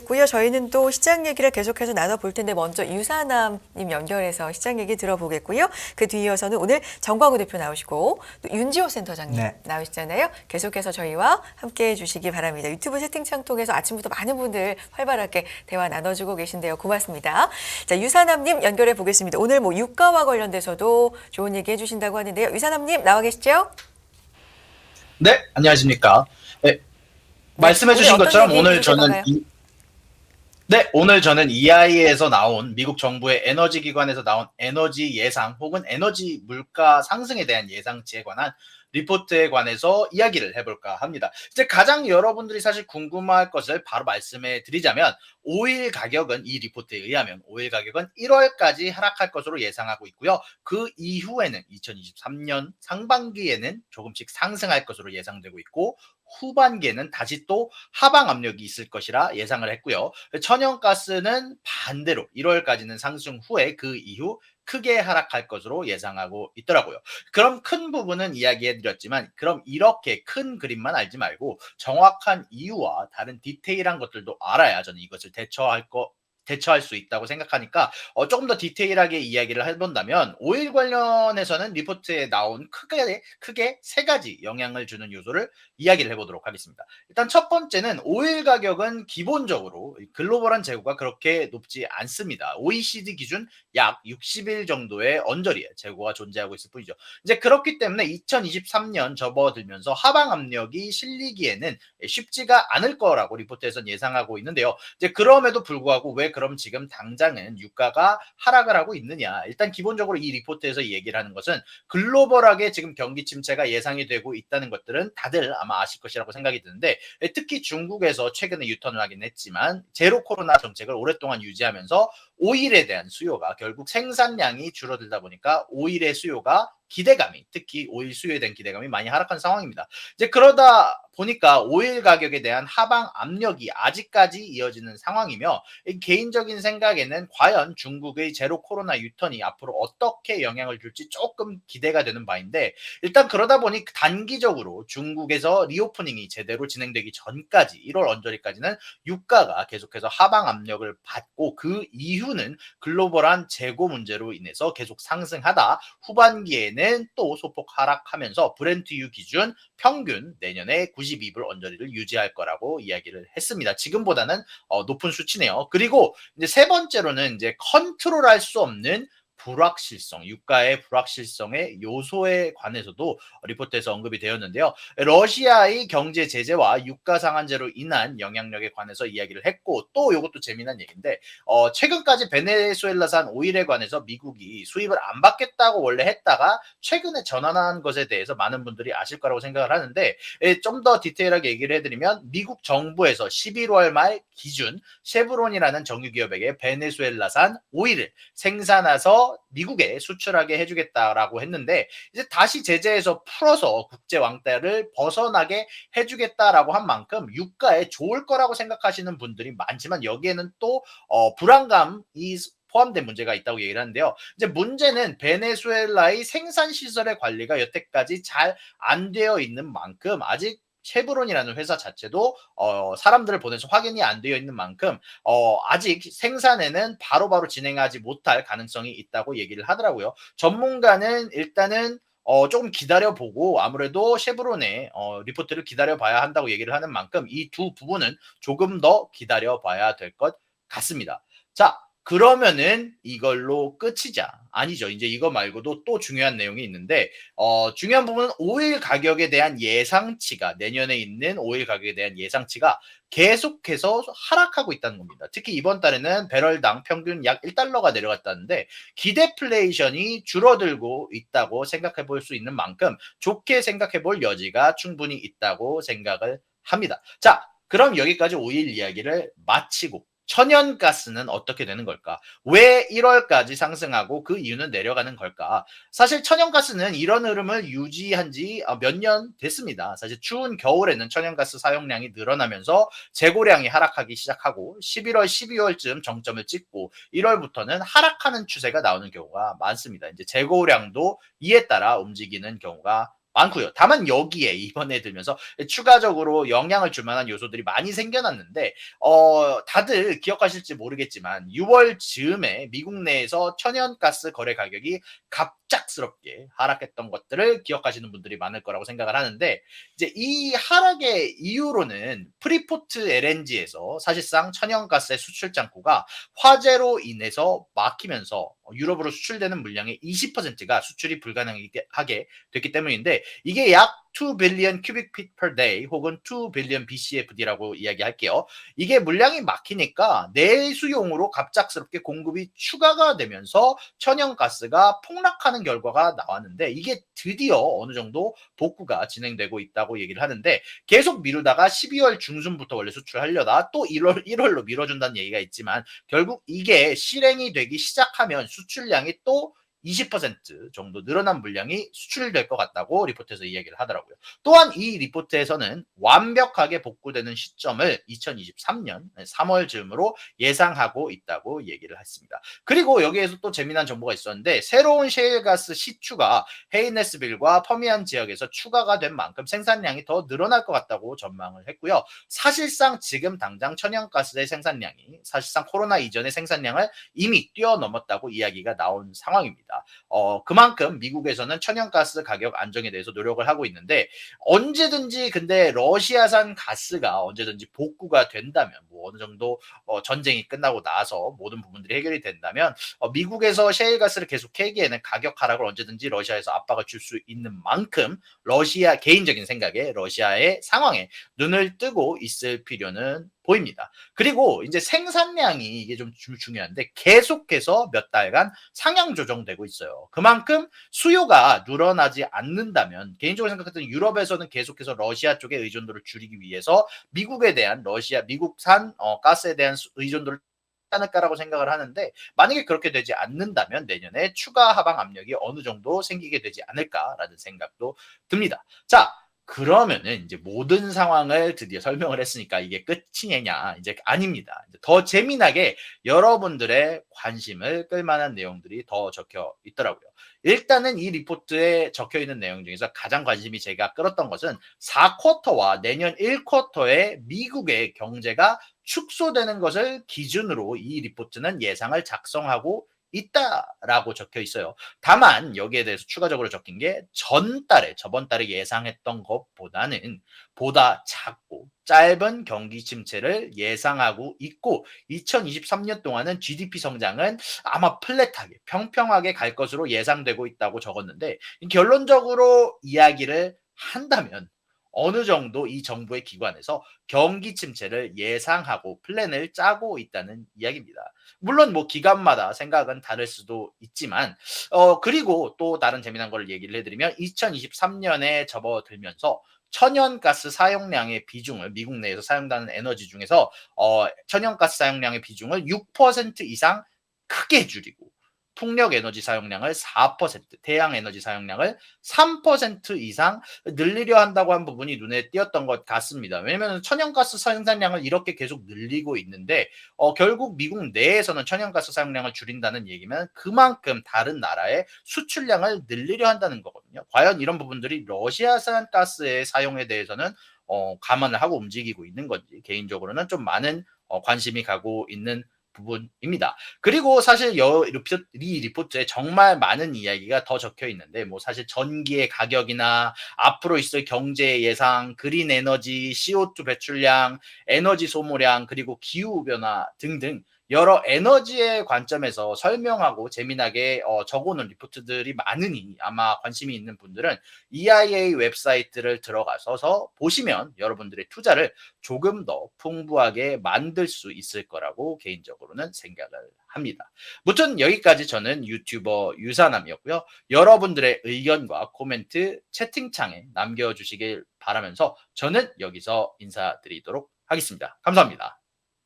있고요. 저희는 또 시장 얘기를 계속해서 나눠볼 텐데 먼저 유사남님 연결해서 시장 얘기 들어보겠고요. 그 뒤이어서는 오늘 정광우 대표 나오시고 또 윤지호 센터장님 네. 나오시잖아요. 계속해서 저희와 함께해 주시기 바랍니다. 유튜브 채팅창 통해서 아침부터 많은 분들 활발하게 대화 나눠주고 계신데요. 고맙습니다. 자, 유사남님 연결해 보겠습니다. 오늘 뭐 유가와 관련돼서도 좋은 얘기 해주신다고 하는데요. 유사남님 나와 계시죠? 네, 안녕하십니까. 네, 네, 말씀해 오늘 주신 어떤 것처럼 얘기 해주실 건가요? 오늘 저는 EI에서 나온 미국 정부의 에너지 기관에서 나온 에너지 예상 혹은 에너지 물가 상승에 대한 예상치에 관한 리포트에 관해서 이야기를 해볼까 합니다. 이제 가장 여러분들이 사실 궁금할 것을 바로 말씀해 드리자면 오일 가격은 이 리포트에 의하면 오일 가격은 1월까지 하락할 것으로 예상하고 있고요. 그 이후에는 2023년 상반기에는 조금씩 상승할 것으로 예상되고 있고 후반기에는 다시 또 하방 압력이 있을 것이라 예상을 했고요. 천연가스는 반대로 1월까지는 상승 후에 그 이후 크게 하락할 것으로 예상하고 있더라고요. 그럼 큰 부분은 이야기해드렸지만 그럼 이렇게 큰 그림만 알지 말고 정확한 이유와 다른 디테일한 것들도 알아야 저는 이것을 대처할 수 있다고 생각하니까 조금 더 디테일하게 이야기를 해본다면 오일 관련해서는 리포트에 나온 크게 세 가지 영향을 주는 요소를 이야기를 해보도록 하겠습니다. 일단 첫 번째는 오일 가격은 기본적으로 글로벌한 재고가 그렇게 높지 않습니다. OECD 기준 약 60일 정도의 언저리에 재고가 존재하고 있을 뿐이죠. 이제 그렇기 때문에 2023년 접어들면서 하방 압력이 실리기에는 쉽지가 않을 거라고 리포트에서는 예상하고 있는데요. 이제 그럼에도 불구하고 왜 그럼 지금 당장은 유가가 하락을 하고 있느냐? 일단 기본적으로 이 리포트에서 얘기를 하는 것은 글로벌하게 지금 경기 침체가 예상이 되고 있다는 것들은 다들 아마 아실 것이라고 생각이 드는데 특히 중국에서 최근에 유턴을 하긴 했지만 제로 코로나 정책을 오랫동안 유지하면서 오일에 대한 수요가 결국 생산량이 줄어들다 보니까 오일의 수요가 특히 오일 수요에 대한 기대감이 많이 하락한 상황입니다. 이제 그러다 보니까 오일 가격에 대한 하방 압력이 아직까지 이어지는 상황이며 개인적인 생각에는 과연 중국의 제로 코로나 유턴이 앞으로 어떻게 영향을 줄지 조금 기대가 되는 바인데 일단 그러다 보니 단기적으로 중국에서 리오프닝이 제대로 진행되기 전까지 1월 언저리까지는 유가가 계속해서 하방 압력을 받고 그 이후는 글로벌한 재고 문제로 인해서 계속 상승하다 후반기에는 또 소폭 하락하면서 브렌트유 기준 평균 내년에 92불 언저리를 유지할 거라고 이야기를 했습니다. 지금보다는 높은 수치네요. 그리고 이제 세 번째로는 이제 컨트롤할 수 없는 불확실성, 유가의 불확실성의 요소에 관해서도 리포트에서 언급이 되었는데요. 러시아의 경제 제재와 유가 상한제로 인한 영향력에 관해서 이야기를 했고 또 이것도 재미난 얘기인데 최근까지 베네수엘라산 오일에 관해서 미국이 수입을 안 받겠다고 원래 했다가 최근에 전환한 것에 대해서 많은 분들이 아실 거라고 생각을 하는데 좀 더 디테일하게 얘기를 해드리면 미국 정부에서 11월 말 기준 쉐브론이라는 정유기업에게 베네수엘라산 오일을 생산해서 미국에 수출하게 해주겠다라고 했는데 이제 다시 제재에서 풀어서 국제 왕따를 벗어나게 해주겠다라고 한 만큼 유가에 좋을 거라고 생각하시는 분들이 많지만 여기에는 또 불안감이 포함된 문제가 있다고 얘기를 하는데요. 이제 문제는 베네수엘라의 생산 시설의 관리가 여태까지 잘 안 되어 있는 만큼 아직 쉐브론이라는 회사 자체도 사람들을 보내서 확인이 안 되어 있는 만큼 아직 생산에는 바로바로 진행하지 못할 가능성이 있다고 얘기를 하더라고요. 전문가는 일단은 조금 기다려보고 아무래도 쉐브론의 리포트를 기다려봐야 한다고 얘기를 하는 만큼 이 두 부분은 조금 더 기다려봐야 될 것 같습니다. 자, 그러면은 이걸로 끝이자 아니죠. 이제 이거 말고도 또 중요한 내용이 있는데 중요한 부분은 오일 가격에 대한 예상치가 내년에 있는 오일 가격에 대한 예상치가 계속해서 하락하고 있다는 겁니다. 특히 이번 달에는 배럴당 평균 약 1달러가 내려갔다는데 기대플레이션이 줄어들고 있다고 생각해 볼 수 있는 만큼 좋게 생각해 볼 여지가 충분히 있다고 생각을 합니다. 자, 그럼 여기까지 오일 이야기를 마치고 천연가스는 어떻게 되는 걸까? 왜 1월까지 상승하고 그 이유는 내려가는 걸까? 사실 천연가스는 이런 흐름을 유지한 지 몇 년 됐습니다. 사실 추운 겨울에는 천연가스 사용량이 늘어나면서 재고량이 하락하기 시작하고 11월, 12월쯤 정점을 찍고 1월부터는 하락하는 추세가 나오는 경우가 많습니다. 이제 재고량도 이에 따라 움직이는 경우가 많고요. 다만 여기에 이번에 들면서 추가적으로 영향을 줄 만한 요소들이 많이 생겨났는데 다들 기억하실지 모르겠지만 6월 즈음에 미국 내에서 천연가스 거래 가격이 갑작스럽게 하락했던 것들을 기억하시는 분들이 많을 거라고 생각을 하는데 이제 이 하락의 이유로는 프리포트 LNG에서 사실상 천연가스의 수출 창구가 화재로 인해서 막히면서 유럽으로 수출되는 물량의 20%가 수출이 불가능하게 됐기 때문인데 이게 약 2 billion cubic feet per day 혹은 2 billion BCFD라고 이야기할게요. 이게 물량이 막히니까 내수용으로 갑작스럽게 공급이 추가가 되면서 천연가스가 폭락하는 결과가 나왔는데 이게 드디어 어느 정도 복구가 진행되고 있다고 얘기를 하는데 계속 미루다가 12월 중순부터 원래 수출하려다 또 1월로 미뤄준다는 얘기가 있지만 결국 이게 실행이 되기 시작하면 수출량이 또 20% 정도 늘어난 물량이 수출될 것 같다고 리포트에서 이야기를 하더라고요. 또한 이 리포트에서는 완벽하게 복구되는 시점을 2023년 3월 즈음으로 예상하고 있다고 얘기를 했습니다. 그리고 여기에서 또 재미난 정보가 있었는데 새로운 셰일가스 시추가 헤이네스빌과 퍼미안 지역에서 추가가 된 만큼 생산량이 더 늘어날 것 같다고 전망을 했고요. 사실상 지금 당장 천연가스의 생산량이 사실상 코로나 이전의 생산량을 이미 뛰어넘었다고 이야기가 나온 상황입니다. 그만큼 미국에서는 천연가스 가격 안정에 대해서 노력을 하고 있는데 언제든지 근데 러시아산 가스가 언제든지 복구가 된다면 뭐 어느 정도 전쟁이 끝나고 나서 모든 부분들이 해결이 된다면 미국에서 셰일가스를 계속 캐기에는 가격 하락을 언제든지 러시아에서 압박을 줄 수 있는 만큼 러시아 개인적인 생각에 러시아의 상황에 눈을 뜨고 있을 필요는 보입니다. 그리고 이제 생산량이 이게 좀 중요한데 계속해서 몇 달간 상향 조정되고 있어요. 그만큼 수요가 늘어나지 않는다면 개인적으로 생각했던 유럽에서는 계속해서 러시아 쪽의 의존도를 줄이기 위해서 미국에 대한 미국산 가스에 대한 의존도를 않을까라고 생각을 하는데 만약에 그렇게 되지 않는다면 내년에 추가 하방 압력이 어느 정도 생기게 되지 않을까라는 생각도 듭니다. 자, 그러면은 이제 모든 상황을 드디어 설명을 했으니까 이게 끝이냐? 이제 아닙니다. 이제 더 재미나게 여러분들의 관심을 끌만한 내용들이 더 적혀 있더라고요. 일단은 이 리포트에 적혀 있는 내용 중에서 가장 관심이 제가 끌었던 것은 4쿼터와 내년 1쿼터에 미국의 경제가 축소되는 것을 기준으로 이 리포트는 예상을 작성하고 있다라고 적혀 있어요. 다만 여기에 대해서 추가적으로 적힌 게 저번 달에 예상했던 것보다는 보다 작고 짧은 경기 침체를 예상하고 있고 2023년 동안은 GDP 성장은 아마 플랫하게 평평하게 갈 것으로 예상되고 있다고 적었는데 결론적으로 이야기를 한다면 어느 정도 이 정부의 기관에서 경기 침체를 예상하고 플랜을 짜고 있다는 이야기입니다. 물론 뭐 기관마다 생각은 다를 수도 있지만 그리고 또 다른 재미난 걸 얘기를 해드리면 2023년에 접어들면서 천연가스 사용량의 비중을 미국 내에서 사용되는 에너지 중에서 천연가스 사용량의 비중을 6% 이상 크게 줄이고 풍력 에너지 사용량을 4%, 태양 에너지 사용량을 3% 이상 늘리려 한다고 한 부분이 눈에 띄었던 것 같습니다. 왜냐하면 천연가스 생산량을 이렇게 계속 늘리고 있는데 결국 미국 내에서는 천연가스 사용량을 줄인다는 얘기면 그만큼 다른 나라의 수출량을 늘리려 한다는 거거든요. 과연 이런 부분들이 러시아산 가스의 사용에 대해서는 감안을 하고 움직이고 있는 건지 개인적으로는 좀 많은 관심이 가고 있는 부분입니다. 그리고 사실 이 리포트에 정말 많은 이야기가 더 적혀 있는데 뭐 사실 전기의 가격이나 앞으로 있을 경제 예상, 그린 에너지, CO2 배출량, 에너지 소모량, 그리고 기후 변화 등등 여러 에너지의 관점에서 설명하고 재미나게 적어놓은 리포트들이 많으니 아마 관심이 있는 분들은 EIA 웹사이트를 들어가서 보시면 여러분들의 투자를 조금 더 풍부하게 만들 수 있을 거라고 개인적으로는 생각을 합니다. 무튼 여기까지 저는 유튜버 유사남이었고요. 여러분들의 의견과 코멘트 채팅창에 남겨주시길 바라면서 저는 여기서 인사드리도록 하겠습니다. 감사합니다.